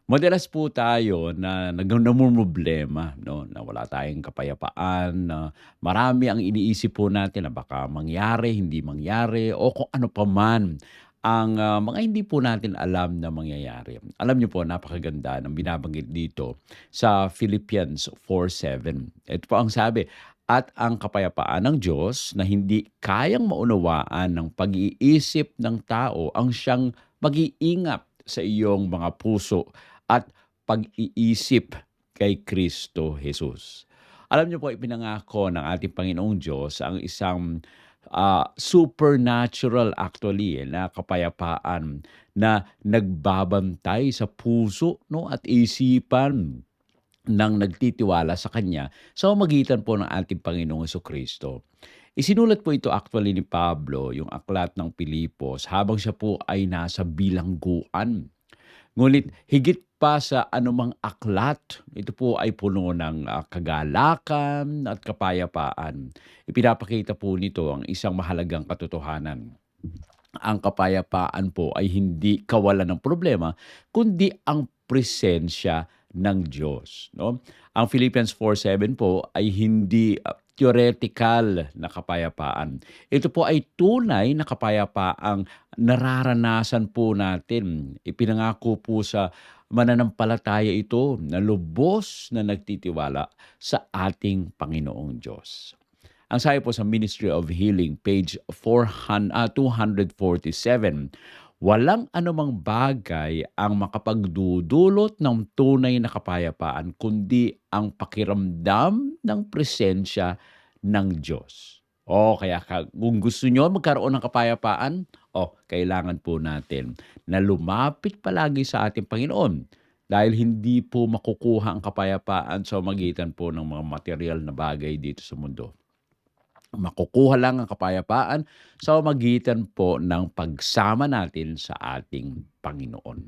Madalas po tayo na namomroblema 'no, na wala tayong kapayapaan, na marami ang iniisip po natin na baka mangyari, hindi mangyari o kung ano pa man ang, mga hindi po natin alam na mangyayari. Alam niyo po napakaganda ng binabanggit dito sa Philippians 4:7. Ito po ang sabi, "At ang kapayapaan ng Diyos na hindi kayang maunawaan ng pag-iisip ng tao ang siyang mag-iingat sa iyong mga puso at pag-iisip kay Kristo Jesus." Alam niyo po ipinangako ng ating Panginoong Diyos ang isang, supernatural actually, na kapayapaan na nagbabantay sa puso 'no at isipan ng nagtitiwala sa Kanya sa pamamagitan po ng ating Panginoong Kristo. Isinulat po ito actually ni Pablo, yung aklat ng Pilipos, habang siya po ay nasa bilangguan. Ngunit higit pa sa anumang aklat, ito po ay puno ng, kagalakan at kapayapaan. Ipinapakita po nito ang isang mahalagang katotohanan. Ang kapayapaan po ay hindi kawalan ng problema, kundi ang presensya ng Diyos, 'no? Ang Philippians 4:7 po ay hindi, theoretical na kapayapaan. Ito po ay tunay na kapayapaang nararanasan po natin. Ipinangako po sa mananampalataya ito na lubos na nagtitiwala sa ating Panginoong Diyos. Ang sabi po sa Ministry of Healing, page 247, "Walang anumang bagay ang makapagdudulot ng tunay na kapayapaan kundi ang pakiramdam ng presensya ng Diyos." Kaya kung gusto niyo magkaroon ng kapayapaan, kailangan po natin na lumapit palagi sa ating Panginoon. Dahil hindi po makukuha ang kapayapaan sa magitan po ng mga material na bagay dito sa mundo. Makukuha lang ang kapayapaan sa pamamagitan po ng pagsama natin sa ating Panginoon.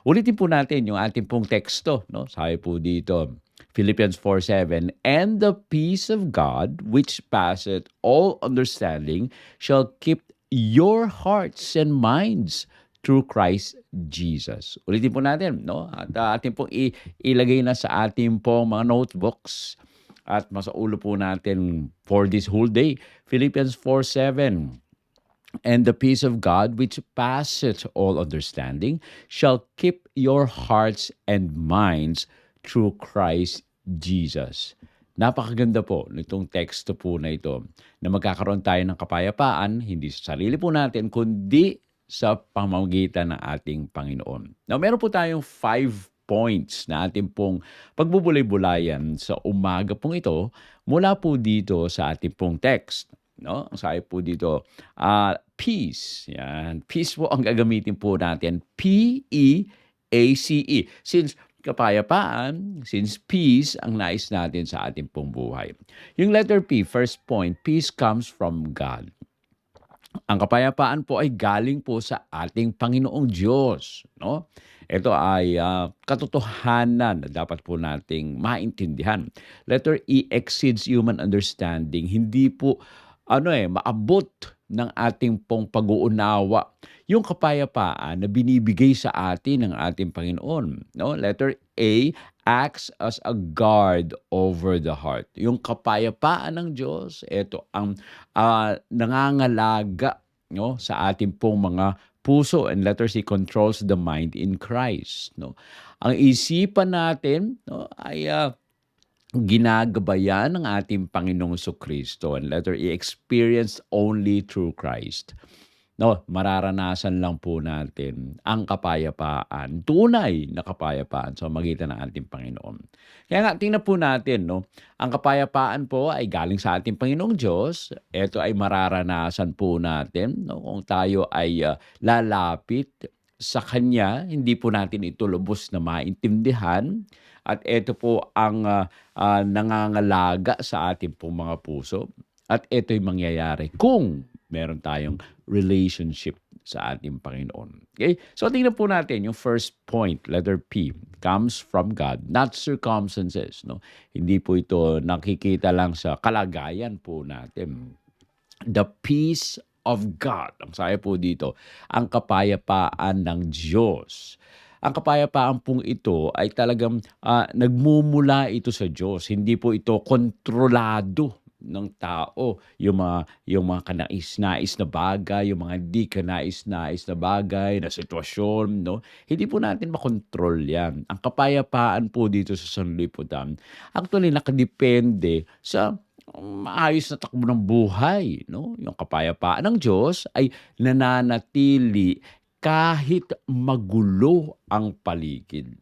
Ulitin po natin yung ating pong teksto, 'no? Sabi po dito, Philippians 4:7, "And the peace of God, which passeth all understanding, shall keep your hearts and minds through Christ Jesus." Ulitin po natin, 'no? At atin pong ilagay na sa ating pong mga notebooks at masaulo po natin for this whole day. Philippians 4:7, "And the peace of God, which passeth all understanding, shall keep your hearts and minds through Christ Jesus." Napakaganda po nitong teksto po na ito, na magkakaroon tayo ng kapayapaan, hindi sa sarili po natin, kundi sa pamamagitan ng ating Panginoon. Now, meron po tayong 5 points na ating pong pagbubulay-bulayan sa umaga pong ito mula po dito sa ating pong text. No? Ang sabi po dito, peace. Yan. Peace po ang gagamitin po natin. P-E-A-C-E. Since kapayapaan, since peace ang nais natin sa ating pong buhay. Yung letter P, first point, peace comes from God. Ang kapayapaan po ay galing po sa ating Panginoong Diyos, no? Ito ay katotohanan na dapat po nating maintindihan. Letter E, exceeds human understanding. Hindi po maabot ng ating pong pag-uunawa yung kapayapaan na binibigay sa atin ng ating Panginoon, no? Letter A, acts as a guard over the heart. Yung kapayapaan ng Diyos, ito ang nangangalaga, no, sa ating pong mga puso, and letter C, controls the mind in Christ, no. Ang isipan natin, no, ay ginagabayan ng ating Panginoong Kristo, and letter E, experienced only through Christ. No, mararanasan lang po natin ang kapayapaan, tunay na kapayapaan sa magitan ng ating Panginoon. Kaya nga tingnan po natin, no, ang kapayapaan po ay galing sa ating Panginoong Diyos. Ito ay mararanasan po natin, no, kung tayo ay lalapit sa Kanya. Hindi po natin ito lubos na maintindihan. At ito po ang nangangalaga sa ating pong mga puso. At ito'y mangyayari kung meron tayong relationship sa ating Panginoon. Okay? So tingnan po natin yung first point, letter P, comes from God, not circumstances, no? Hindi po ito nakikita lang sa kalagayan po natin. The peace of God. Ang sabi po dito, ang kapayapaan ng Diyos. ang kapayapaan pong ito ay talagang, nagmumula ito sa Diyos. Hindi po ito kontrolado ng tao, yung mga kanais-nais na bagay, yung mga di kanais-nais na bagay, na sitwasyon, 'no? Hindi po natin makontrol 'yan. Ang kapayapaan po dito sa sanlibutan, actually nakadepende sa maayos na takbo ng buhay, 'no? Yung kapayapaan ng Diyos ay nananatili kahit magulo ang paligid.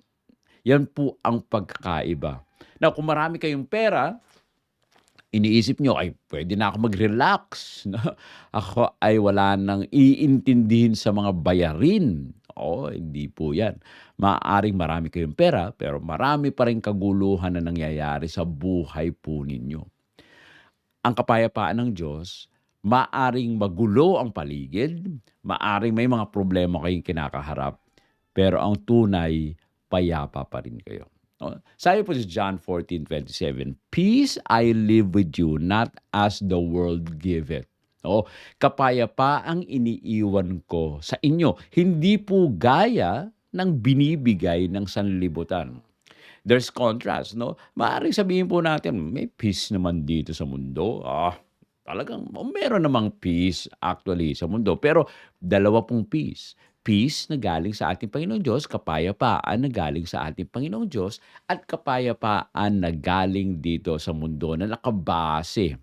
Yan po ang pagkakaiba. Now, kung marami kayong pera, iniisip niyo, "Ay, puwede na ako mag-relax, 'no, ako ay wala ng iintindihin sa mga bayarin." Oo, hindi po 'yan. Maaaring marami kayong pera, pero marami pa ring kaguluhan na nangyayari sa buhay po ninyo. Ang kapayapaan ng Diyos, maaaring magulo ang paligid, maaaring may mga problema kayong kinakaharap, pero ang tunay, payapa pa rin kayo. Oh, sabi po sa John 14:27, "Peace I leave with you, not as the world giveth." Oh, kapayapaang iniiwan ko sa inyo, hindi po gaya ng binibigay ng sanlibutan. There's contrast, 'no? Maaaring sabihin po natin, may peace naman dito sa mundo. Talagang meron namang peace actually sa mundo, pero dalawa pong peace. Peace na galing sa ating Panginoong Diyos, kapayapaan na galing sa ating Panginoong Diyos, at kapayapaan na galing dito sa mundo na nakabase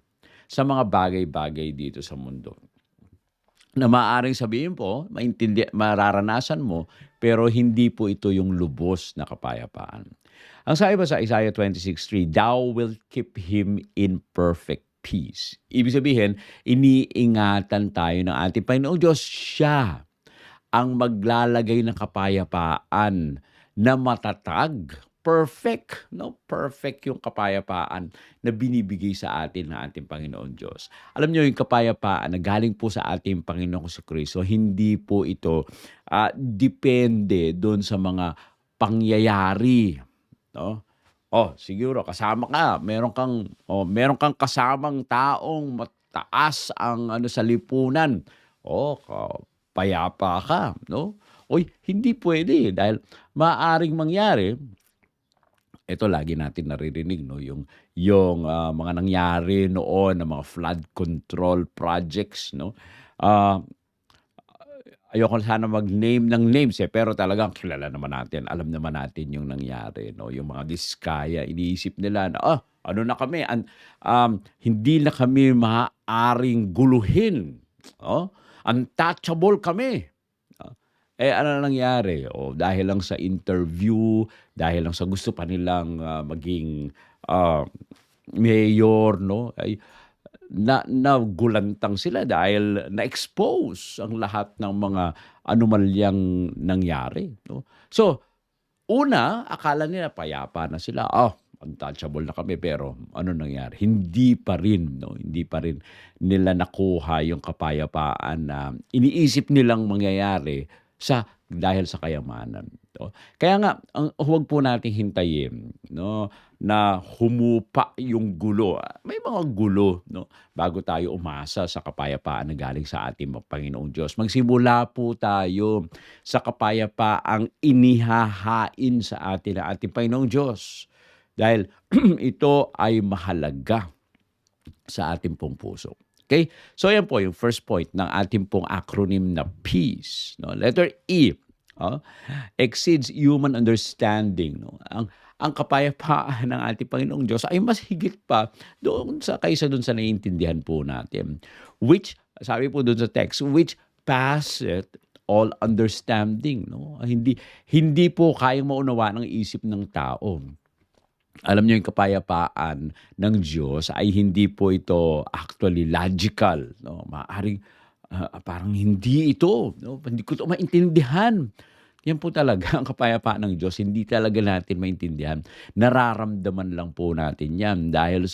sa mga bagay-bagay dito sa mundo. Na maaaring sabihin po, mararanasan mo, pero hindi po ito yung lubos na kapayapaan. Ang sabi pa sa Isaiah 26:3, "Thou wilt keep him in perfect peace." Ibig sabihin, iniingatan tayo ng ating Panginoong Diyos. Siya ang maglalagay ng kapayapaan na matatag, perfect, 'no? Perfect yung kapayapaan na binibigay sa atin ng ating Panginoon Diyos. Alam niyo yung kapayapaan na galing po sa ating Panginoong Jesucristo, hindi po ito, depende do'n sa mga pangyayari, 'no? Oh, siguro kasama ka, meron kang kasamang taong mataas ang ano sa lipunan. Oh, payapa ka, 'no? Uy, hindi puwede dahil maaaring mangyari, ito lagi natin naririnig, 'no, yung mga nangyari noon na mga flood control projects, 'no? Ah, Ayoko sana mag-name ng names, pero talagang kilala naman natin, alam naman natin yung nangyari, 'no, yung mga diskaya, iniisip nila na, ano na kami, hindi na kami maaaring guluhin, oh, untouchable kami. Ah, ano nangyari? Dahil lang sa interview, dahil lang sa gusto pa nilang, maging, ah, mayor, 'no, ay nagulantang sila dahil na-expose ang lahat ng mga anomalyang nangyari, 'no. So, una, akala nila payapa na sila, untouchable na kami, pero ano nangyari, hindi pa rin, 'no, hindi pa rin nila nakuha yung kapayapaan na iniisip nilang mangyayari dahil sa kayamanan, 'no. Kaya nga huwag po nating hintayin, 'no, na humupa yung gulo. May mga gulo, 'no, bago tayo umasa sa kapayapaan na galing sa ating Panginoong Diyos. Magsimula po tayo sa kapayapaang inihahain sa atin ng ating Panginoong Diyos. Dahil ito ay mahalaga sa ating pong puso. Okay? So yan po yung first point ng ating pong acronym na peace, 'no. Letter E, exceeds human understanding, 'no. Ang kapayapaan ng ating Panginoong Diyos ay mas higit pa kaysa doon sa naiintindihan po natin. Which, sabi po doon sa text, which passeth all understanding, 'no. Hindi hindi po kayang maunawaan ng isip ng tao. Alam niyo yung kapayapaan ng Diyos ay hindi po ito actually logical, 'no. Maaaring, parang hindi ito, 'no, hindi ko 'to maintindihan. Yan po talaga ang kapayapaan ng Diyos, hindi talaga natin maintindihan. Nararamdaman lang po natin yan dahil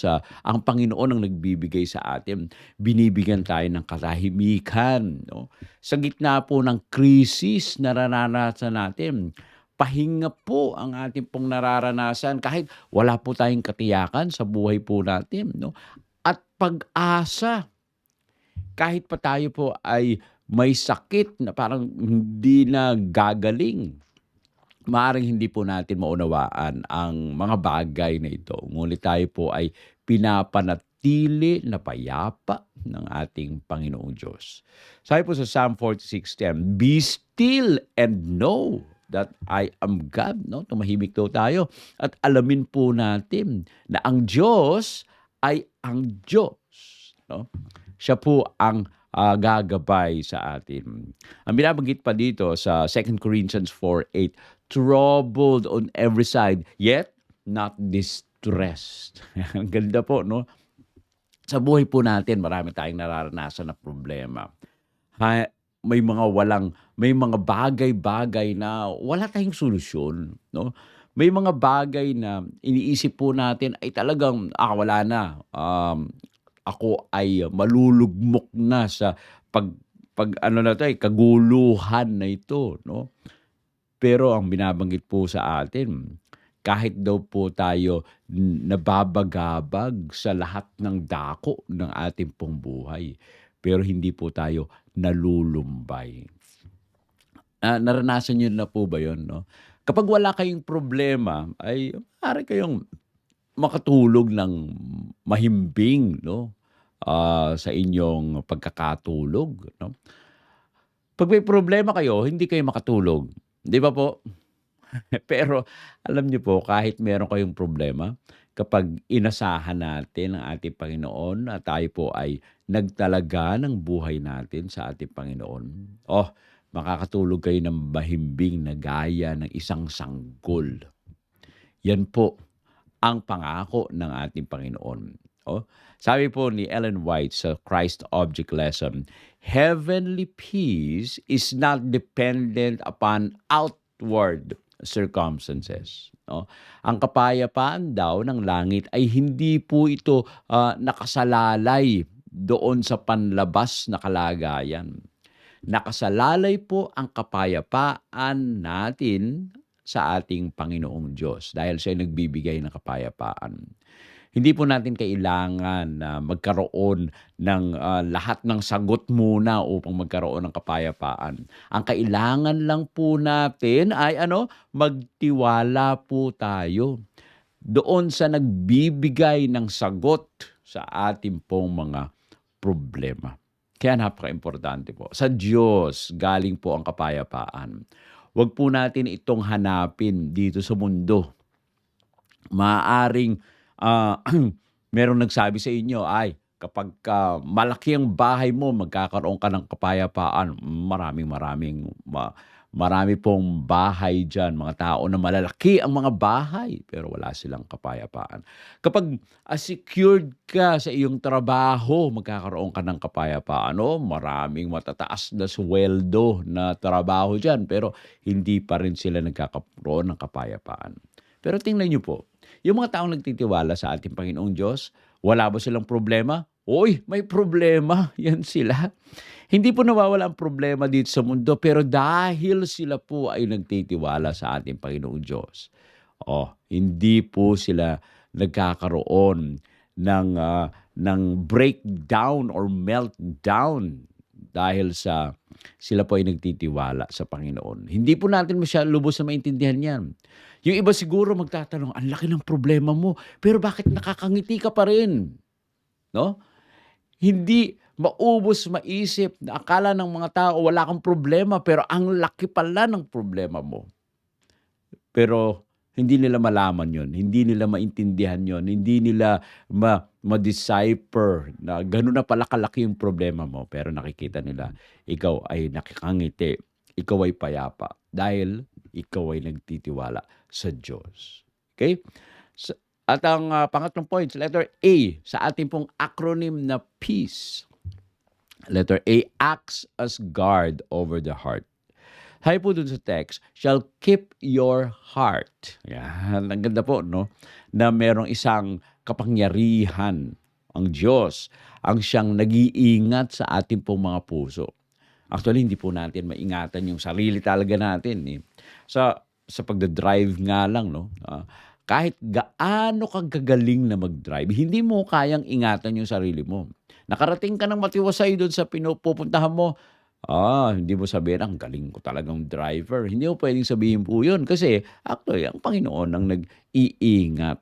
ang Panginoon ang nagbibigay sa atin. Binibigyan tayo ng katahimikan, 'no. Sa gitna po ng krisis na nararanasan natin, pahinga po ang ating pong nararanasan kahit wala po tayong katiyakan sa buhay po natin, 'no, at pag-asa kahit pa tayo po ay may sakit na parang hindi na gagaling. maaaring hindi po natin maunawaan ang mga bagay na ito, ngunit tayo po ay pinapanatili na payapa ng ating Panginoong Diyos. Sabi po sa Psalm 46:10, "Be still and know that I am God." No? Tumahimik daw tayo at alamin po natin na ang Diyos ay ang Diyos. No? Siya po ang gagabay sa atin. Ang binabanggit pa dito sa 2 Corinthians 4:8, troubled on every side, yet not distressed. Ang ganda po, no? Sa buhay po natin, marami tayong nararanasan na problema. Ha, may mga bagay-bagay na wala tayong solusyon, no? May mga bagay na iniisip po natin ay talagang, wala na. Ako ay malulugmok na sa ano na 'to, kaguluhan na ito, 'no? Pero ang binabanggit po sa atin, kahit daw po tayo nababagabag sa lahat ng dako ng ating pong buhay, pero hindi po tayo nalulumbay. Naranasan niyo na po ba 'yon, 'no? Kapag wala kayong problema ay maaari kayong makatulog ng mahimbing, 'no, sa inyong pagkakatulog, 'no? 'Pag may problema kayo, hindi kayo makatulog, 'di ba po? Pero alam niyo po, kahit meron kayong problema, kapag inasahan natin ang ating Panginoon at tayo po ay nagtalaga ng buhay natin sa ating Panginoon, makakatulog kayo ng mahimbing na gaya ng isang sanggol. Yan po ang pangako ng ating Panginoon. Sabi po ni Ellen White sa Christ Object Lesson, "Heavenly peace is not dependent upon outward circumstances." No? Ang kapayapaan daw ng langit ay hindi po ito nakasalalay doon sa panlabas na kalagayan. Nakasalalay po ang kapayapaan natin sa ating Panginoong Diyos dahil siya ay nagbibigay ng kapayapaan. Hindi po natin kailangan na magkaroon ng lahat ng sagot muna upang magkaroon ng kapayapaan. Ang kailangan lang po natin ay magtiwala po tayo doon sa nagbibigay ng sagot sa ating pong mga problema. Kaya napakaimportante po. Sa Diyos galing po ang kapayapaan. Huwag po natin itong hanapin dito sa mundo. Maaaring merong nagsabi sa inyo, ay kapag malaki ang bahay mo, magkakaroon ka ng kapayapaan. Marami pong bahay dyan, mga tao na malalaki ang mga bahay, pero wala silang kapayapaan. Kapag secured ka sa iyong trabaho, magkakaroon ka ng kapayapaan. Maraming matataas na sweldo na trabaho dyan, pero hindi pa rin sila nagkakaroon ng kapayapaan. Pero tingnan niyo po, yung mga taong nagtitiwala sa ating Panginoong Diyos, wala ba silang problema? May problema. Yan sila. Hindi po nawawala ang problema dito sa mundo, pero dahil sila po ay nagtitiwala sa ating Panginoong Diyos, hindi po sila nagkakaroon ng breakdown or meltdown dahil sa sila po ay nagtitiwala sa Panginoon. Hindi po natin lubos na maintindihan yan. Yung iba siguro magtatanong, ang laki ng problema mo, pero bakit nakakangiti ka pa rin? No? Hindi maubos maisip na akala ng mga tao wala kang problema, pero ang laki pala ng problema mo. Pero hindi nila malaman yon, hindi nila maintindihan yon, hindi nila ma-decipher na gano'n na pala kalaki yung problema mo. Pero nakikita nila, ikaw ay nakikangiti, ikaw ay payapa, dahil ikaw ay nagtitiwala sa Diyos. Okay? At ang pangatlong point, letter A, sa ating pong acronym na peace. Letter A, acts as guard over the heart. Hay po dun sa text, shall keep your heart. Yan, ang ganda po, no? Na merong isang kapangyarihan, ang Diyos, ang siyang nag-iingat sa ating pong mga puso. Actually, hindi po natin maingatan yung sarili talaga natin. Sa pagdadrive nga lang, no? Kahit gaano kang gagaling na mag-drive, hindi mo kayang ingatan yung sarili mo. Nakarating ka ng matiwasay doon sa pinupuntahan mo, Hindi mo sabihin, "Ang galing ko talagang driver." Hindi mo puwedeng sabihin po 'yun kasi actually ang Panginoon ang nag-iingat.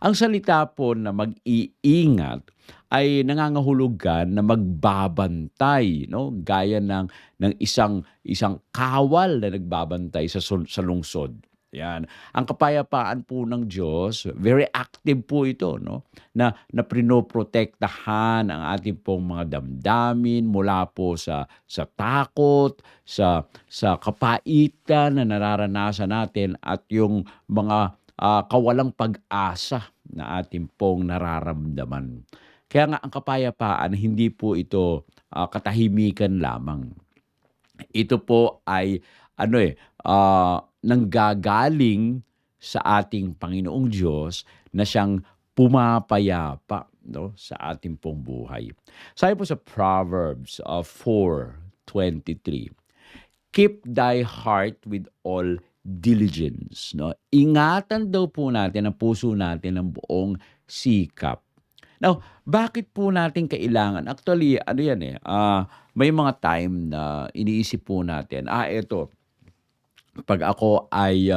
Ang salita po na mag-iingat ay nangangahulugan na magbabantay 'no, gaya ng isang isang kawal na nagbabantay sa lungsod, 'yan. Ang kapayapaan po ng Diyos, very active po ito 'no, na prinoprotektahan ang ating pong mga damdamin mula po sa takot, sa kapaitan na nararanasan natin at yung mga, kawalang pag-asa na ating pong nararamdaman. Kaya nga ang kapayapaan hindi po ito, katahimikan lamang. Ito po ay ano, nanggagaling sa ating Panginoong Diyos na siyang pumapayapa 'no, sa ating pong buhay. Sabi po sa Proverbs, 4:23, "Keep thy heart with all diligence," 'no. Ingatan daw po natin ang puso natin ng buong sikap. Now, bakit po natin kailangan actually ano 'yan, may mga time na iniisip po natin, eto 'pag ako ay,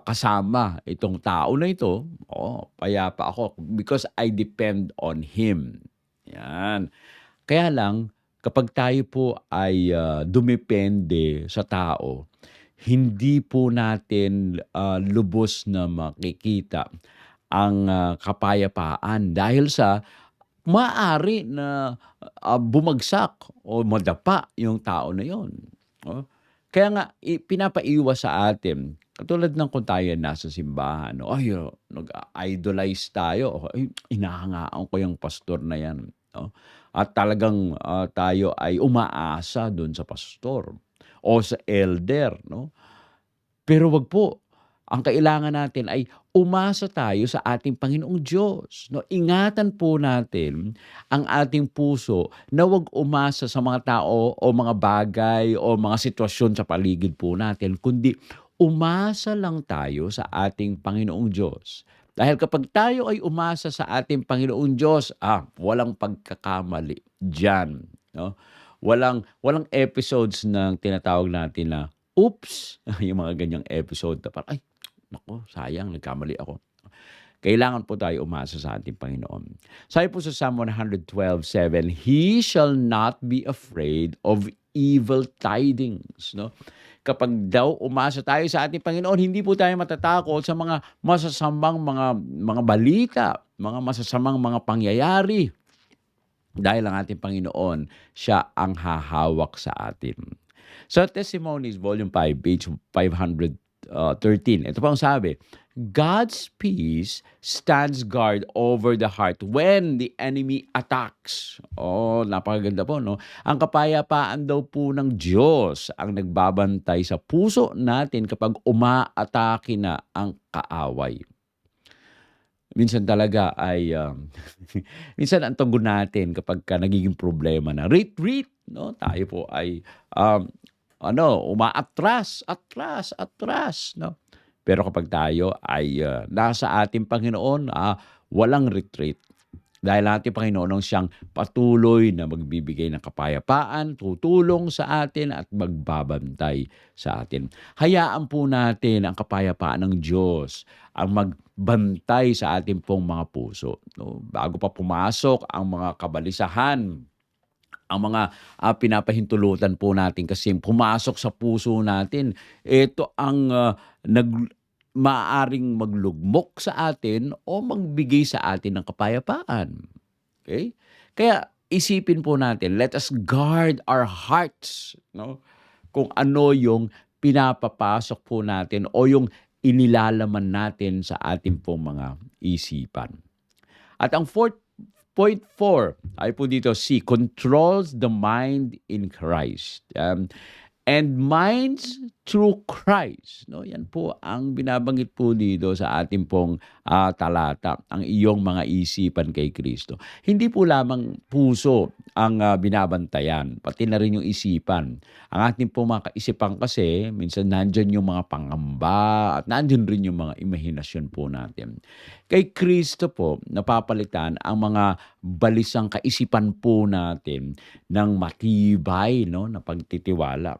kasama itong tao na ito, payapa ako because I depend on him, 'yan. Kaya lang kapag tayo po ay, dumepende sa tao, hindi po natin, lubos na makikita ang, kapayapaan dahil sa maaari na, bumagsak o madapa yung tao na yun, oh. Kaya nga pinapaiwas sa atin, katulad ng kung tayo nasa simbahan, nag-idolize tayo, "Ay, hinahangaan ko yung pastor na yan," 'no. At talagang, tayo ay umaasa dun sa pastor o sa elder 'no. Pero 'wag po. Ang kailangan natin ay umasa tayo sa ating Panginoong Diyos 'no. Ingatan po natin ang ating puso na 'wag umasa sa mga tao o mga bagay o mga sitwasyon sa paligid po natin, kundi umasa lang tayo sa ating Panginoong Diyos. Dahil kapag tayo ay umasa sa ating Panginoong Diyos, walang pagkakamali diyan 'no. Walang walang episodes ng tinatawag natin na, "Oops!" Yung mga ganyang episode na parang, "Ay, naku, sayang nagkamali ako." Kailangan po tayo umasa sa ating Panginoon. Sabi po sa Psalm 112:7, "He shall not be afraid of evil tidings," 'no. Kapag daw umasa tayo sa ating Panginoon, hindi po tayo matatakot sa mga masasamang mga balita, mga masasamang mga pangyayari. Dahil ang ating Panginoon, siya ang hahawak sa atin. Sa Testimonies Volume 5, page 513, ito pa ang sabi, "God's peace stands guard over the heart when the enemy attacks." Napakaganda po 'no. Ang kapayapaan daw po ng Diyos ang nagbabantay sa puso natin kapag umaatake na ang kaaway. Minsan talaga ay, minsan ang tugon natin kapagka nagiging problema na, retreat 'no, tayo po ay, umaatras, atras, atras 'no. Pero kapag tayo ay, nasa ating Panginoon, walang retreat. Dahil ang ating Panginoon ang siyang patuloy na magbibigay ng kapayapaan, tutulong sa atin at magbabantay sa atin. Hayaan po natin ang kapayapaan ng Diyos ang magbantay sa ating pong mga puso 'no. Bago pa pumasok ang mga kabalisahan, ang mga, pinapahintulutan po natin kasi pumasok sa puso natin, ito ang, maaaring maglugmok sa atin o magbigay sa atin ng kapayapaan, okay. Kaya isipin po natin, let us guard our hearts 'no, kung ano yung pinapapasok po natin o yung inilalaman natin sa ating pong mga isipan. At ang fourth point 4 ay po dito, C, controls the mind in Christ. And minds through Christ. No, yan po ang binabanggit po dito sa ating pong talata, ang iyong mga isipan kay Kristo. Hindi po lamang puso ang binabantayan, pati na rin yung isipan. Ang ating pong mga kaisipan kasi, minsan nandyan yung mga pangamba at nandyan rin yung mga imahinasyon po natin. Kay Kristo po, napapalitan ang mga balisang kaisipan po natin ng matibay, no, na pagtitiwala.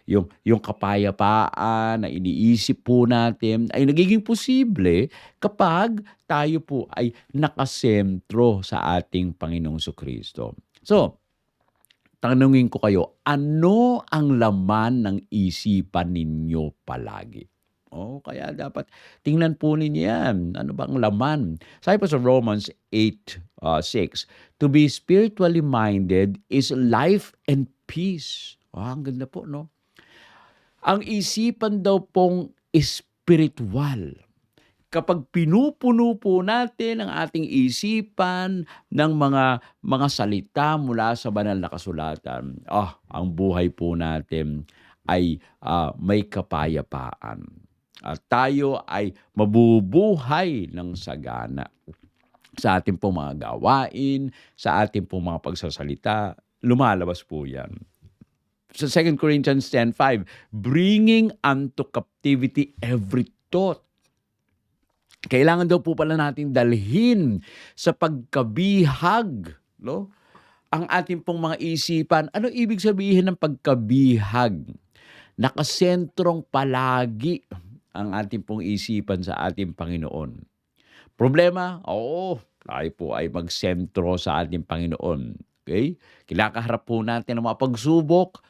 Yung kapayapaan na iniisip po natin ay nagiging posible kapag tayo po ay nakasentro sa ating Panginoong Kristo. So, tanungin ko kayo, ano ang laman ng isipan ninyo palagi? Kaya dapat tingnan po ninyo yan. Ano bang laman? Sabi po sa Romans 8:6, to be spiritually minded is life and peace. Ang ganda po, no? Ang isipan daw pong espiritual. Kapag pinupuno po natin ang ating isipan ng mga salita mula sa banal na kasulatan, ang buhay po natin ay may kapayapaan. At tayo ay mabubuhay ng sagana sa ating pong mga gawain, sa ating pong mga pagsasalita. Lumalabas po yan. Sa 2 Corinthians 10:5, bringing unto captivity every thought. Kailangan daw po pala nating dalhin sa pagkabihag, no? Ang ating pong mga isipan. Ano ibig sabihin ng pagkabihag? Nakasentrong palagi ang ating pong isipan sa ating Panginoon. Problema? Tayo po ay magsentro sa ating Panginoon. Okay? Kinakaharap po natin ang mga pagsubok.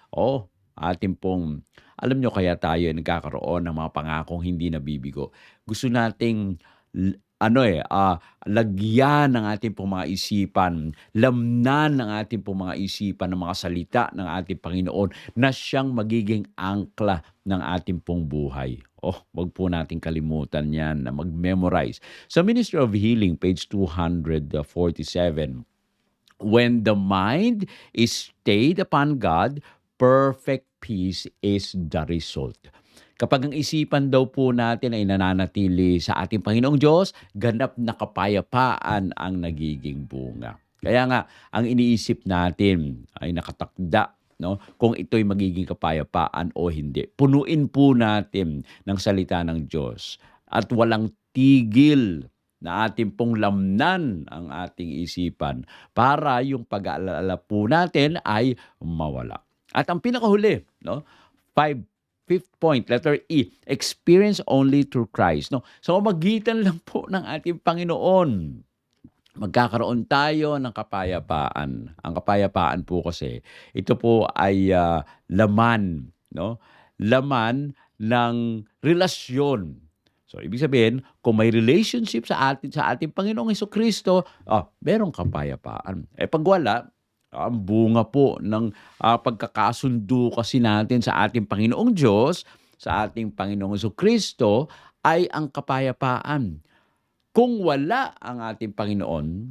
Ating pong, alam nyo, kaya tayo ay nagkakaroon ng mga pangakong hindi nabibigo. Gusto nating lagyan ng ating pong mga isipan, lamnan ng ating pong mga isipan ng mga salita ng ating Panginoon na siyang magiging angkla ng ating pong buhay. Wag po nating kalimutan yan na mag-memorize. Sa Ministry of Healing, page 247, when the mind is stayed upon God, perfect peace is the result. Kapag ang isipan daw po natin ay nananatili sa ating Panginoong Diyos, ganap na kapayapaan ang nagiging bunga. Kaya nga, ang iniisip natin ay nakatakda, no? Kung ito'y magiging kapayapaan o hindi. Punuin po natin ng salita ng Diyos at walang tigil na ating pong lamnan ang ating isipan para yung pag-aalala po natin ay mawala. At ang pinakahuli, no? Fifth point, letter E, experience only through Christ. No? So, magitan lang po ng ating Panginoon. Magkakaroon tayo ng kapayapaan. Ang kapayapaan po kasi, ito po ay laman, no? Laman ng relasyon. So, ibig sabihin, kung may relationship sa ating Panginoong Jesucristo, merong kapayapaan. Pag wala, ang bunga po ng pagkakasundo kasi natin sa ating Panginoong Diyos, sa ating Panginoong Jesucristo, ay ang kapayapaan. Kung wala ang ating Panginoon,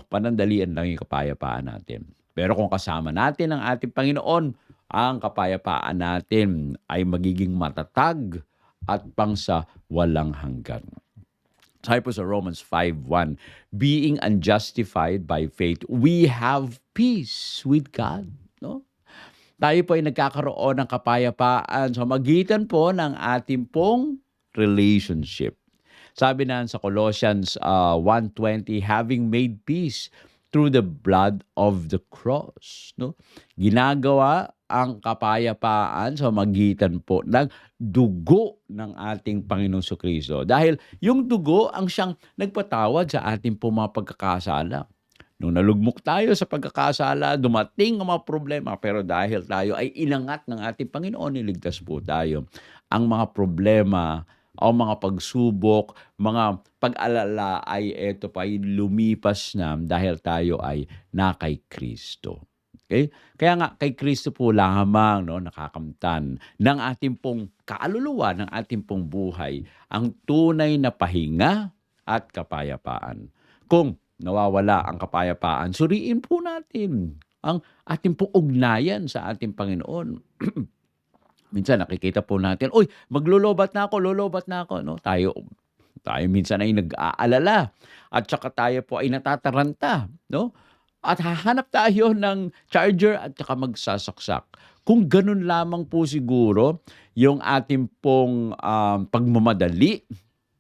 panandalian lang yung kapayapaan natin. Pero kung kasama natin ang ating Panginoon, ang kapayapaan natin ay magiging matatag at pangsa walang hanggan. Sabi po sa Romans 5:1, being unjustified by faith, we have peace with God. No? Tayo po ay nagkakaroon ng kapayapaan sa magitan po ng ating pong relationship. Sabi na sa Colossians 1:20, having made peace through the blood of the cross. No? Ginagawa ang kapayapaan sa magitan po ng dugo ng ating Panginoong Jesucristo. Dahil yung dugo ang siyang nagpatawad sa ating po mga pagkakasala. Nung nalugmok tayo sa pagkakasala, dumating ang mga problema. Pero dahil tayo ay inangat ng ating Panginoon, niligtas po tayo. Ang mga problema o mga pagsubok, mga pag-alala ay eto pa ay lumipas na dahil tayo ay na kay Kristo. Okay? Kaya nga kay Kristo po lamang nakakamtan ng ating pong kaluluwa, ng ating pong buhay, ang tunay na pahinga at kapayapaan. Kung nawawala ang kapayapaan, suriin po natin ang ating pong ugnayan sa ating Panginoon. Minsan nakikita po natin, "Uy, maglolobat na ako, lolobat na ako," 'no? Tayo tayo minsan ay nag-aalala at saka tayo po ay natataranta, 'no? At hahanap tayo ng charger at saka magsasaksak. Kung gano'n lamang po siguro yung ating pong, pagmamadali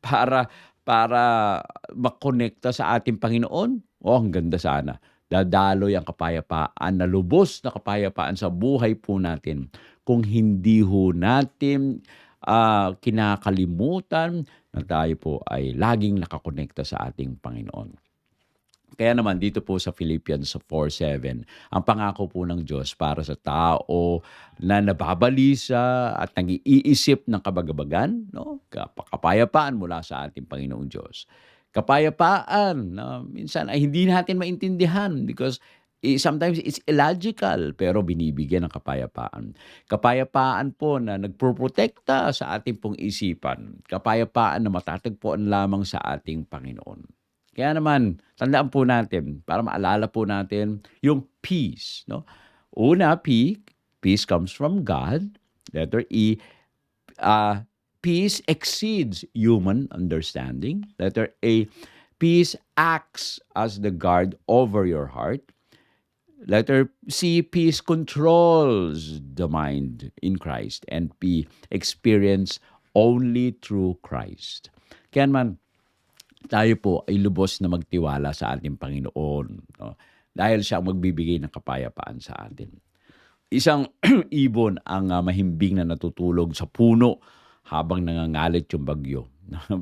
para para makonekta sa ating Panginoon, oh, ang ganda sana. Dadaloy ang kapayapaan na lubos na kapayapaan sa buhay po natin kung hindi ho natin, kinakalimutan na tayo po ay laging nakakonekta sa ating Panginoon. Kaya naman dito po sa Philippians 4:7, ang pangako po ng Diyos para sa tao na nababalisa at nag-iisip ng kabagabagan, 'no, kapayapaan mula sa ating Panginoong Diyos. Kapayapaan na minsan ay hindi natin maintindihan because, sometimes it's illogical pero binibigyan ng kapayapaan. Kapayapaan po na nagpoprotekta sa ating pong isipan. Kapayapaan na matatagpuan lamang sa ating Panginoon. Kaya naman, tandaan po natin para maalala po natin yung peace, 'no? Una, peace comes from God. Letter E, peace exceeds human understanding. Letter A, peace acts as the guard over your heart. Letter C, peace controls the mind in Christ. And P, experience only through Christ. Kaya naman, tayo po ay lubos na magtiwala sa ating Panginoon, 'no, dahil siya ang magbibigay ng kapayapaan sa atin. Isang ibon ang, mahimbing na natutulog sa puno habang nangangalit yung bagyo.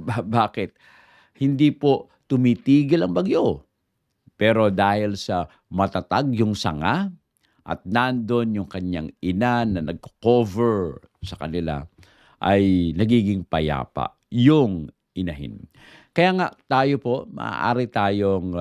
Bakit? Hindi po tumitigil ang bagyo, pero dahil sa matatag yung sanga at nandun yung kanyang ina na nagko-cover sa kanila, ay nagiging payapa yung inahin. Kaya nga tayo po, maaari tayong,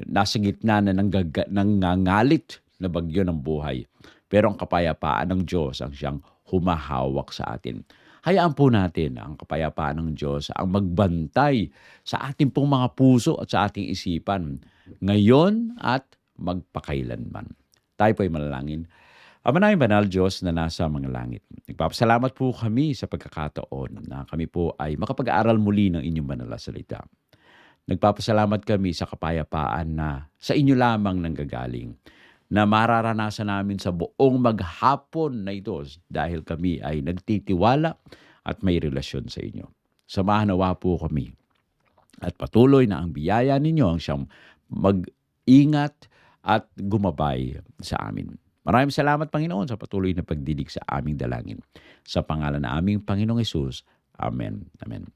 nasa gitna na nangangalit na bagyo ng buhay. Pero ang kapayapaan ng Diyos ang siyang humahawak sa atin. Hayaan po natin ang kapayapaan ng Diyos ang magbantay sa ating pong mga puso at sa ating isipan, ngayon at magpakailanman. Tayo po ay manalangin. Ama naming banal Diyos na nasa mga langit, nagpapasalamat po kami sa pagkakataon na kami po ay makapag-aaral muli ng inyong banal na salita. Nagpapasalamat kami sa kapayapaan na sa inyo lamang nanggagaling, na mararanasan namin sa buong maghapon na ito dahil kami ay nagtitiwala at may relasyon sa inyo. Samahan nawa po kami at patuloy na ang biyaya ninyo ang siyang mag-ingat at gumabay sa amin. Maraming salamat, Panginoon, sa patuloy na pagdinig sa aming dalangin. Sa pangalan na aming Panginoong Hesus. Amen. Amen.